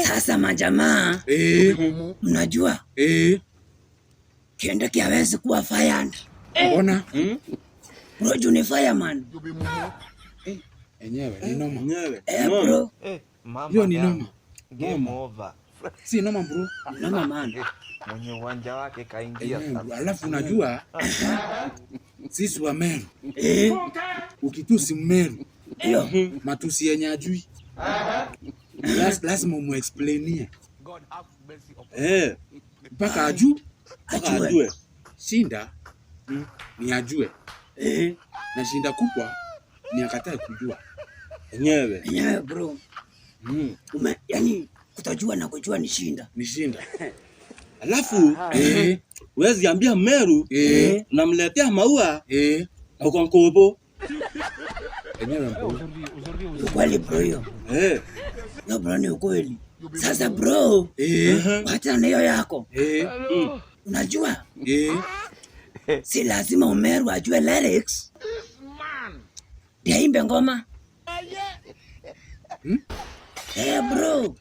Sasa majamaa, mnajua Kendrick hawezi kuwa fired. Mbona? Bro, you ni fireman. Enyewe ni noma. Bro. Hiyo ni noma. Game over. Si noma bro. Noma man. Mwenye uwanja wake kaingia sasa. Alafu unajua sisi wa Meru. Ukitusi Meru. Matusi yenye ajui. Lazima mu-explainie. Mpaka ajue. Shinda ni ajue. Na shinda kubwa ni akatae kujua. Enyewe bro. Yani kutojua na kujua ni shinda. Ni shinda. Alafu wezi ambia Meru namletea maua na kwa mkobo. Enyewe bro. Ukweli bro hiyo. No bro, ni ukweli. Sasa bro, wacha na hiyo yako. Unajua? Si lazima Meru ajue lyrics. Ndio imbe ngoma. Bro.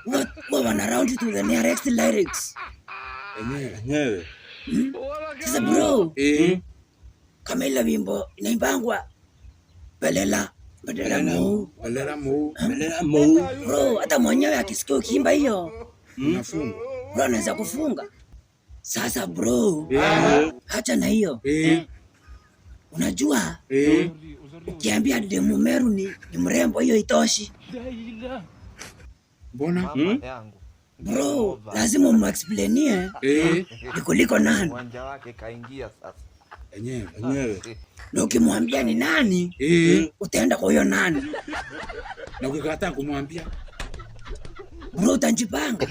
What one around to the nearest lyrics. Enyewe. Sasa bro. Kama ile wimbo inaimbangwa Belela mo. Bro, hata mwenyewe akisikia ukiimba hiyo Unafunga. Bro, anaweza kufunga. Sasa bro, acha na hiyo. Unajua? Ukiambia demu Meru ni mrembo hiyo itoshi. Mbona? Bro, lazima mu-explainie ni kuliko nani. Uwanja wake kaingia sasa. Enyewe. Na ukimwambia ni nani, utaenda kwa hiyo nani. Na ukikataa kumwambia bro, utajipanga.